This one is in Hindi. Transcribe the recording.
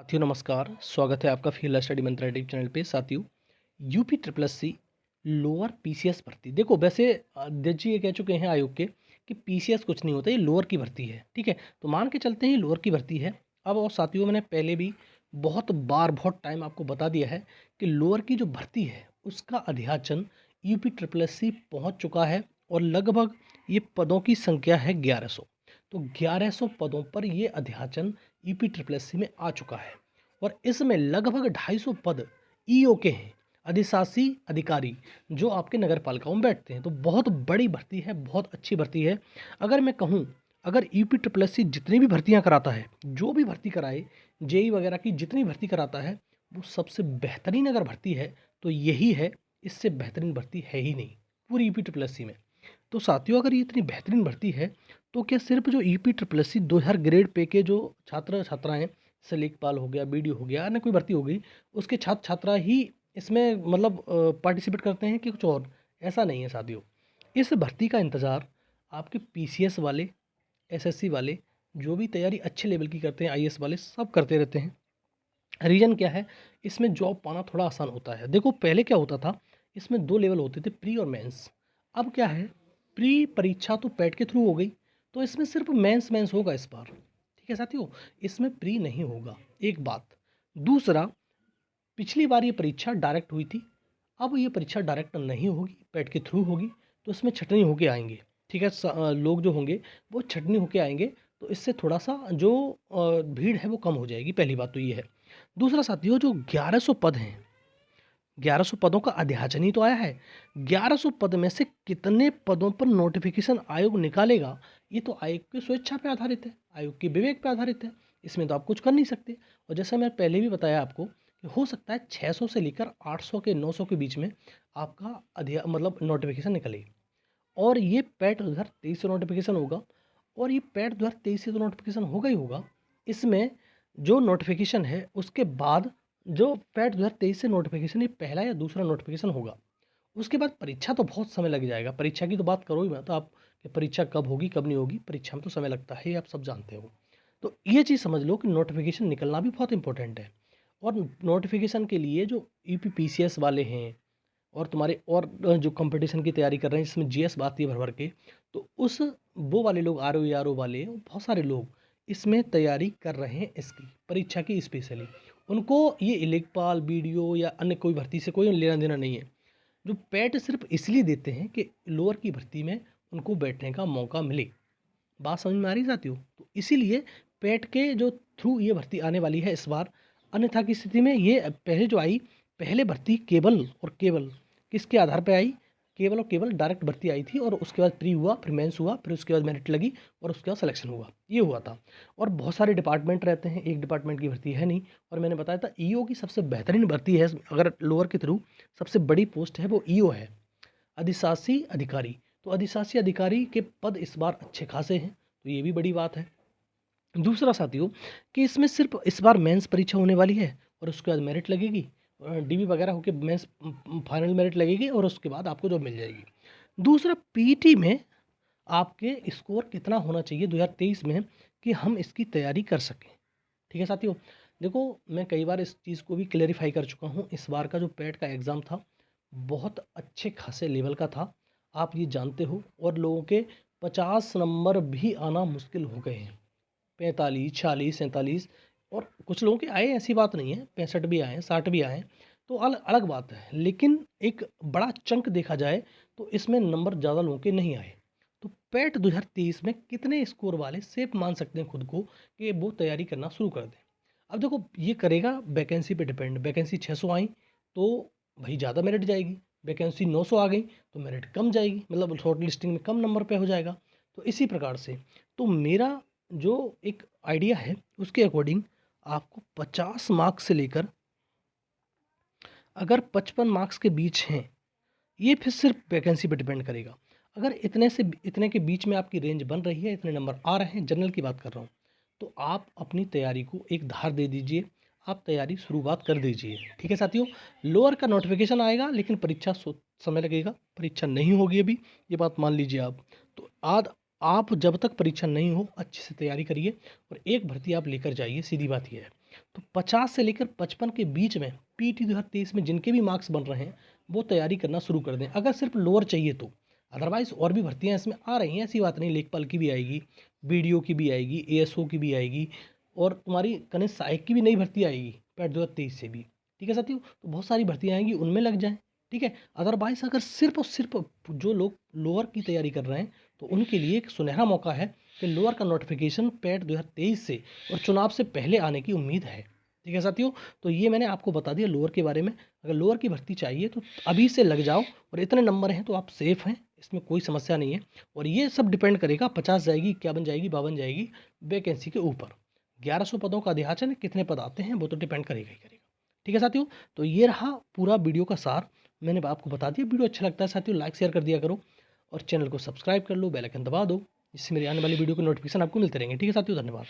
साथियों नमस्कार, स्वागत है आपका Field Study Mantra YouTube channel पे। साथियों, UP triple S C lower PCS भर्ती, देखो वैसे अध्यक्ष जी ये कह चुके हैं आयोग के कि पीसीएस कुछ नहीं होता, ये लोअर की भर्ती है। ठीक है, तो मान के चलते हैं ये लोअर की भर्ती है। अब और साथियों, मैंने पहले भी बहुत बार बहुत टाइम आपको बता दिया है कि लोअर की जो भर्ती है उसका अध्याचन यूपी ट्रिपल एस सी पहुँच चुका है और लगभग ये पदों की संख्या है 1100। तो 1100 पदों पर ये अध्याचन ईपी ट्रिपल एस सी में आ चुका है और इसमें लगभग 250 पद ईओ के हैं, अधिशासी अधिकारी, जो आपके नगर पालिकाओं में बैठते हैं। तो बहुत बड़ी भर्ती है, बहुत अच्छी भर्ती है। अगर मैं कहूँ, अगर यूपी ट्रिपल एस सी जितनी भी भर्तियां कराता है, जो भी भर्ती कराए, जेई वगैरह की जितनी भर्ती कराता है, वो सबसे बेहतरीन अगर भर्ती है तो यही है। इससे बेहतरीन भर्ती है ही नहीं पूरी यूपी ट्रिपल एस सी में। तो साथियों, अगर ये इतनी बेहतरीन भर्ती है तो क्या सिर्फ जो UP triple S C 2000 grade pay के जो छात्र छात्राएं, जैसे लेखपाल हो गया, बीडीओ हो गया, अन्य कोई भर्ती हो गई, उसके छात्र छात्रा ही इसमें मतलब पार्टिसिपेट करते हैं कि कुछ और? ऐसा नहीं है साथियों। इस भर्ती का इंतज़ार आपके पीसीएस वाले, एसएससी वाले, जो भी तैयारी अच्छे लेवल की करते हैं, आईएएस वाले, सब करते रहते हैं। रीज़न क्या है? इसमें जॉब पाना थोड़ा आसान होता है। देखो पहले क्या होता था, इसमें 2 लेवल होते थे, प्री और मेंस। अब क्या है, प्री परीक्षा तो पैट के थ्रू हो गई, तो इसमें सिर्फ मेंस मेंस होगा इस बार। ठीक है साथियों, इसमें प्री नहीं होगा, एक बात। दूसरा, पिछली बार ये परीक्षा डायरेक्ट हुई थी, अब ये परीक्षा डायरेक्ट नहीं होगी, पैट के थ्रू होगी। तो इसमें छटनी होके आएंगे। ठीक है, लोग जो होंगे वो छटनी होके आएंगे। तो इससे थोड़ा सा जो भीड़ है वो कम हो जाएगी, पहली बात तो ये है। दूसरा साथियों, जो 1100 पद हैं, 1100 पदों का अध्याचन ही तो आया है। 1100 पद में से कितने पदों पर नोटिफिकेशन आयोग निकालेगा, ये तो आयोग की स्वेच्छा पे आधारित है, आयोग के विवेक पे आधारित है। इसमें तो आप कुछ कर नहीं सकते। और जैसा मैं पहले भी बताया आपको कि हो सकता है 600 से लेकर 800 के 900 के बीच में आपका मतलब नोटिफिकेशन निकले। और ये पैट 2023 से नोटिफिकेशन होगा, और ये पैट 2023 से तो नोटिफिकेशन होगा ही होगा। इसमें जो नोटिफिकेशन है उसके बाद जो पैट 2023 से नोटिफिकेशन, ये पहला या दूसरा नोटिफिकेशन होगा। उसके बाद परीक्षा तो बहुत समय लग जाएगा। परीक्षा की तो बात करो ही मत, तो आप कि परीक्षा कब होगी कब नहीं होगी, परीक्षा में तो समय लगता है, ये आप सब जानते हो। तो ये चीज़ समझ लो कि नोटिफिकेशन निकलना भी बहुत इंपॉर्टेंट है। और नोटिफिकेशन के लिए जो ईपीपीसीएस वाले हैं और तुम्हारे और जो कंपटीशन की तैयारी कर रहे हैं, जिसमें जीएस आती है भर भर के, तो उस वो वाले लोग, आरओ वाले, बहुत सारे लोग इसमें तैयारी कर रहे हैं, इसकी परीक्षा की स्पेशली। उनको ये लेखपाल, बीडीओ या अन्य कोई भर्ती से कोई लेना देना नहीं है। जो पैट सिर्फ इसलिए देते हैं कि लोअर की भर्ती में उनको बैठने का मौका मिले। बात समझ में आ रही है साथियों? तो इसीलिए पैट के जो थ्रू ये भर्ती आने वाली है इस बार। अन्यथा की स्थिति में ये पहले जो आई, पहले भर्ती केवल और केवल किसके आधार पे आई? केवल और केवल डायरेक्ट भर्ती आई थी, और उसके बाद प्री हुआ, फिर मेंस हुआ, फिर उसके बाद मेरिट लगी, और उसके बाद सिलेक्शन हुआ, ये हुआ था। और बहुत सारे डिपार्टमेंट रहते हैं, एक डिपार्टमेंट की भर्ती है नहीं। और मैंने बताया था ईओ की सबसे बेहतरीन भर्ती है, अगर लोअर के थ्रू सबसे बड़ी पोस्ट है वो ईओ है, अधिशासी अधिकारी। तो अधिशासी अधिकारी के पद इस बार अच्छे खासे हैं, तो ये भी बड़ी बात है। दूसरा साथियों, कि इसमें सिर्फ इस बार मेंस परीक्षा होने वाली है, और उसके बाद मेरिट लगेगी, डीबी वगैरह होकर मेंस फाइनल मेरिट लगेगी, और उसके बाद आपको जॉब मिल जाएगी। दूसरा, पीटी में आपके स्कोर कितना होना चाहिए 2023 में कि हम इसकी तैयारी कर सकें। ठीक है साथियों, देखो मैं कई बार इस चीज़ को भी क्लेरिफाई कर चुका हूँ। इस बार का जो पैट का एग्ज़ाम था, बहुत अच्छे खासे लेवल का था, आप ये जानते हो। और लोगों के 50 नंबर भी आना मुश्किल हो गए हैं, 45, 46, 47। और कुछ लोगों के आए, ऐसी बात नहीं है, 65 भी आए, 60 भी आए, तो अलग बात है। लेकिन एक बड़ा चंक देखा जाए तो इसमें नंबर ज़्यादा लोगों के नहीं आए। तो पैट 2023 में कितने स्कोर वाले सेफ मान सकते हैं खुद को कि वो तैयारी करना शुरू कर दें? अब देखो, ये करेगा वैकेंसी पे डिपेंड। वैकेंसी 600 आई तो भाई ज़्यादा मेरिट जाएगी, वैकेंसी 900 आ गई तो मेरिट कम जाएगी, मतलब शॉर्ट लिस्टिंग में कम नंबर पे हो जाएगा। तो इसी प्रकार से, तो मेरा जो एक आइडिया है उसके अकॉर्डिंग आपको 50 मार्क्स से लेकर, अगर 55 मार्क्स के बीच हैं, ये फिर सिर्फ वैकेंसी पे डिपेंड करेगा। अगर इतने से इतने के बीच में आपकी रेंज बन रही है, इतने नंबर आ रहे हैं, जनरल की बात कर रहा हूँ, तो आप अपनी तैयारी को एक धार दे दीजिए, आप तैयारी शुरुआत कर दीजिए। ठीक है साथियों, लोअर का नोटिफिकेशन आएगा लेकिन परीक्षा समय लगेगा, परीक्षा नहीं होगी अभी, ये बात मान लीजिए आप। तो आज आप जब तक परीक्षा नहीं हो अच्छे से तैयारी करिए और एक भर्ती आप लेकर जाइए, सीधी बात यह है। तो 50 से लेकर 55 के बीच में पीटी 2023 में जिनके भी मार्क्स बन रहे हैं वो तैयारी करना शुरू कर दें, अगर सिर्फ लोअर चाहिए तो। अदरवाइज़ और भी भर्तियाँ इसमें आ रही हैं, ऐसी बात नहीं, लेखपाल की भी आएगी, बीडीओ की भी आएगी, एएसओ की भी आएगी, और तुम्हारी कनिष्ठ सहायक की भी नई भर्ती आएगी पैट 2023 से भी। ठीक है साथियों, तो बहुत सारी भर्तियाँ आएंगी, उनमें लग जाएं। ठीक है, अदरवाइज़ अगर सिर्फ और सिर्फ जो लोग लोअर की तैयारी कर रहे हैं तो उनके लिए एक सुनहरा मौका है कि लोअर का नोटिफिकेशन पैट 2023 से और चुनाव से पहले आने की उम्मीद है। ठीक है साथियों, तो ये मैंने आपको बता दिया लोअर के बारे में। अगर लोअर की भर्ती चाहिए तो अभी से लग जाओ, और इतने नंबर हैं तो आप सेफ़ हैं, इसमें कोई समस्या नहीं है। और ये सब डिपेंड करेगा 50 जाएगी, 51 जाएगी, 52 जाएगी वैकेंसी के ऊपर। 1100 पदों का अधियाचन है, कितने पद आते हैं वो तो डिपेंड करेगा ही करेगा। ठीक है साथियों, तो ये रहा पूरा वीडियो का सार, मैंने आपको बता दिया। वीडियो अच्छा लगता है साथियों लाइक शेयर कर दिया करो, और चैनल को सब्सक्राइब कर लो, बेल आइकन दबा दो, जिससे मेरी आने वाली वीडियो के नोटिफिकेशन आपको मिलते रहेंगे। ठीक है साथियों, धन्यवाद।